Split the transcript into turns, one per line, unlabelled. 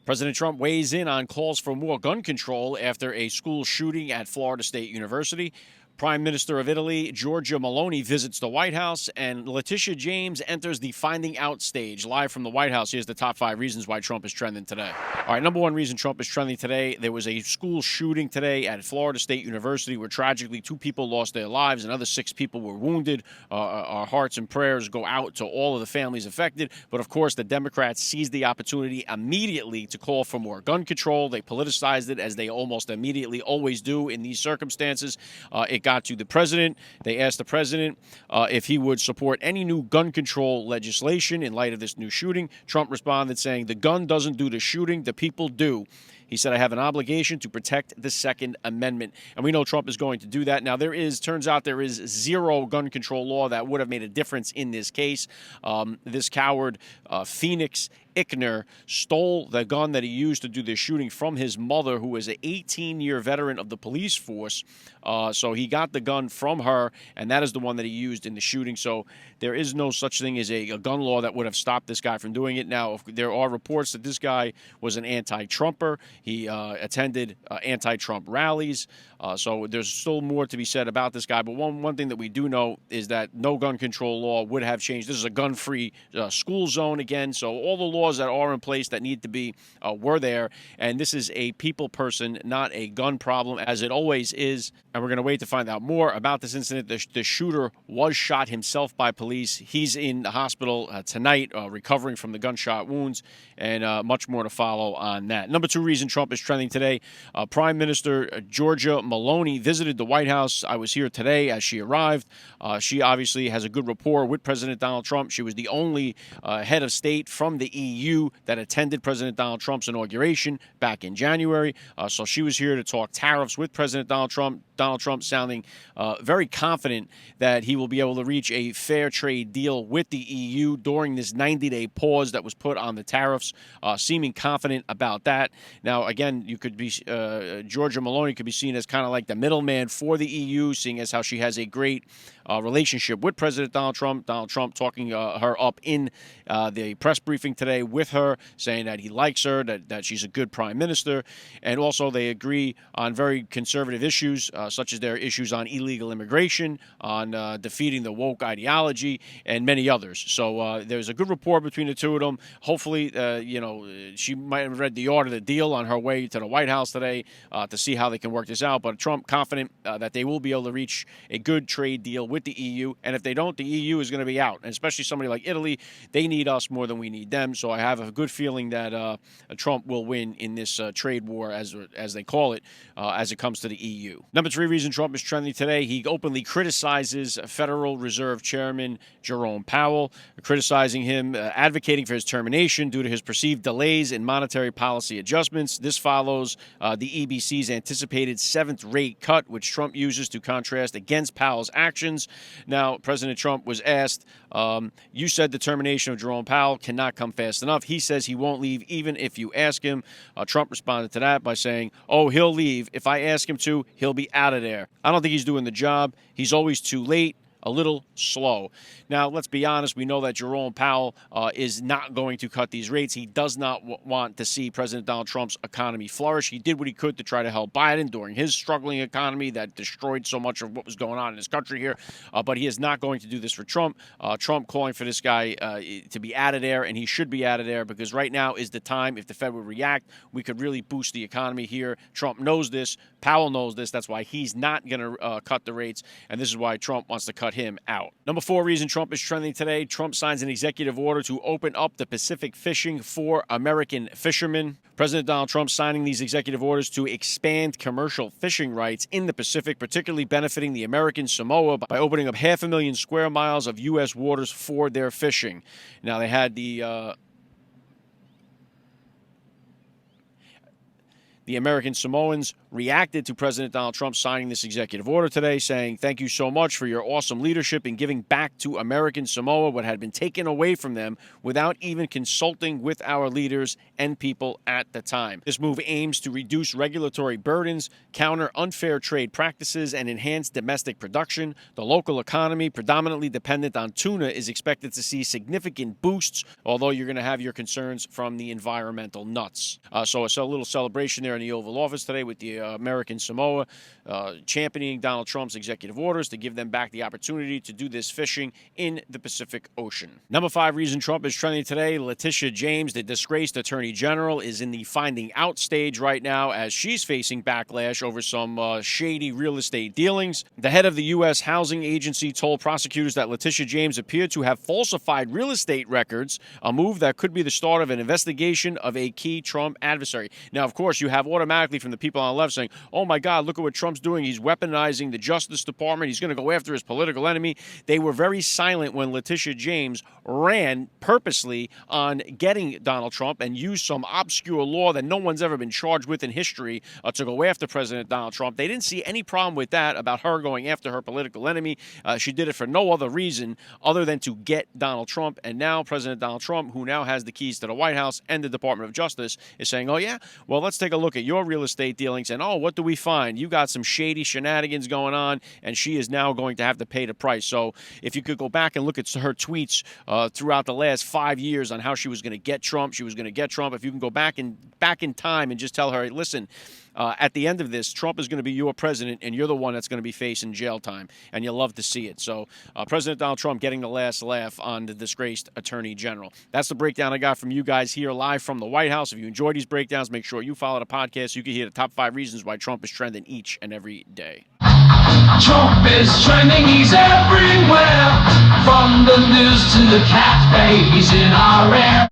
President Trump weighs in on calls for more gun control after a school shooting at Florida State University. Prime Minister of Italy, Giorgia Meloni, visits the White House, and Letitia James enters the finding out stage. Live from the White House, here's the top 5 reasons why Trump is trending today. All right, number 1 reason Trump is trending today, there was a school shooting today at Florida State University where tragically 2 people lost their lives, another 6 people were wounded. Our hearts and prayers go out to all of the families affected. But of course, the Democrats seized the opportunity immediately to call for more gun control. They politicized it, as they almost immediately always do in these circumstances. It got to the president. They asked the president if he would support any new gun control legislation in light of this new shooting. Trump responded saying, "The gun doesn't do the shooting, the people do." He said, "I have an obligation to protect the Second Amendment." And we know Trump is going to do that. Now, turns out there is zero gun control law that would have made a difference in this case. This coward, Phoenix Ickner, stole the gun that he used to do this shooting from his mother, who is an 18-year veteran of the police force. So he got the gun from her, and that is the one that he used in the shooting. So there is no such thing as a gun law that would have stopped this guy from doing it. Now, there are reports that this guy was an anti-Trumper. He attended anti-Trump rallies. So there's still more to be said about this guy. But one thing that we do know is that no gun control law would have changed. This is a gun-free school zone again. So all the laws that are in place that need to be were there. And this is a people person, not a gun problem, as it always is. And we're going to wait to find out more about this incident. The shooter was shot himself by police. He's in the hospital tonight, recovering from the gunshot wounds, and much more to follow on that. Number 2 reason Trump is trending today, Prime Minister Giorgia Meloni visited the White House. I was here today as she arrived. She obviously has a good rapport with President Donald Trump. She was the only head of state from the EU that attended President Donald Trump's inauguration back in January. So she was here to talk tariffs with President Donald Trump. Donald Trump sounding very confident that he will be able to reach a fair trade deal with the EU during this 90-day pause that was put on the tariffs, seeming confident about that. Now, again, you could be Giorgia Meloni could be seen as kind of like the middleman for the EU, seeing as how she has a great relationship with President Donald Trump. Donald Trump talking her up in the press briefing today with her, saying that he likes her, that she's a good prime minister. And also they agree on very conservative issues, such as their issues on illegal immigration, on defeating the woke ideology, and many others. So there's a good rapport between the two of them. Hopefully, she might have read the art of the deal on her way to the White House today to see how they can work this out. But Trump confident that they will be able to reach a good trade deal with the EU. And if they don't, the EU is going to be out. And especially somebody like Italy, they need us more than we need them. So I have a good feeling that Trump will win in this trade war, as they call it, as it comes to the EU. Number 3 reason Trump is trending today, he openly criticizes Federal Reserve Chairman Jerome Powell, criticizing him, advocating for his termination due to his perceived delays in monetary policy adjustments. This follows the EBC's anticipated 7th rate cut, which Trump uses to contrast against Powell's actions. Now, President Trump was asked, you said the termination of Jerome Powell cannot come fast enough. He says he won't leave even if you ask him. Trump responded to that by saying, "Oh, he'll leave. If I ask him to, he'll be out of there. I don't think he's doing the job. He's always too late. A little slow." Now, let's be honest. We know that Jerome Powell is not going to cut these rates. He does not want to see President Donald Trump's economy flourish. He did what he could to try to help Biden during his struggling economy that destroyed so much of what was going on in his country here. But he is not going to do this for Trump. Trump calling for this guy to be out of there, and he should be out of there, because right now is the time. If the Fed would react, we could really boost the economy here. Trump knows this. Powell knows this. That's why he's not going to cut the rates, and this is why Trump wants to cut him out. Number 4 reason Trump is trending today, Trump signs an executive order to open up the Pacific fishing for American fishermen. President Donald Trump signing these executive orders to expand commercial fishing rights in the Pacific, particularly benefiting the American Samoa by opening up 500,000 square miles of U.S. waters for their fishing. Now, they had The American Samoans reacted to President Donald Trump signing this executive order today, saying, "Thank you so much for your awesome leadership in giving back to American Samoa what had been taken away from them without even consulting with our leaders and people at the time." This move aims to reduce regulatory burdens, counter unfair trade practices, and enhance domestic production. The local economy, predominantly dependent on tuna, is expected to see significant boosts, although you're going to have your concerns from the environmental nuts. So a little celebration there in the Oval Office today with the American Samoa championing Donald Trump's executive orders to give them back the opportunity to do this fishing in the Pacific Ocean. Number 5 reason Trump is trending today: Letitia James, the disgraced Attorney General, is in the finding out stage right now as she's facing backlash over some shady real estate dealings. The head of the U.S. Housing Agency told prosecutors that Letitia James appeared to have falsified real estate records, a move that could be the start of an investigation of a key Trump adversary. Now, of course, you have automatically from the people on the left saying, "Oh my God, look at what Trump's doing. He's weaponizing the Justice Department. He's going to go after his political enemy." They were very silent when Letitia James ran purposely on getting Donald Trump and used some obscure law that no one's ever been charged with in history to go after President Donald Trump. They didn't see any problem with that, about her going after her political enemy. She did it for no other reason other than to get Donald Trump. And now President Donald Trump, who now has the keys to the White House and the Department of Justice, is saying, "Oh yeah, well, let's take a look at your real estate dealings, and oh, what do we find? You got some shady shenanigans going on," and she is now going to have to pay the price. So if you could go back and look at her tweets throughout the last 5 years on how she was going to get Trump, if you can go back in time and just tell her, "Hey, listen, at the end of this, Trump is going to be your president, and you're the one that's going to be facing jail time," and you'll love to see it. So President Donald Trump getting the last laugh on the disgraced Attorney General. That's the breakdown I got from you guys here live from the White House. If you enjoy these breakdowns, make sure you follow the podcast so you can hear the top 5 reasons why Trump is trending each and every day.
Trump is trending, he's everywhere. From the news to the cat babies in our air.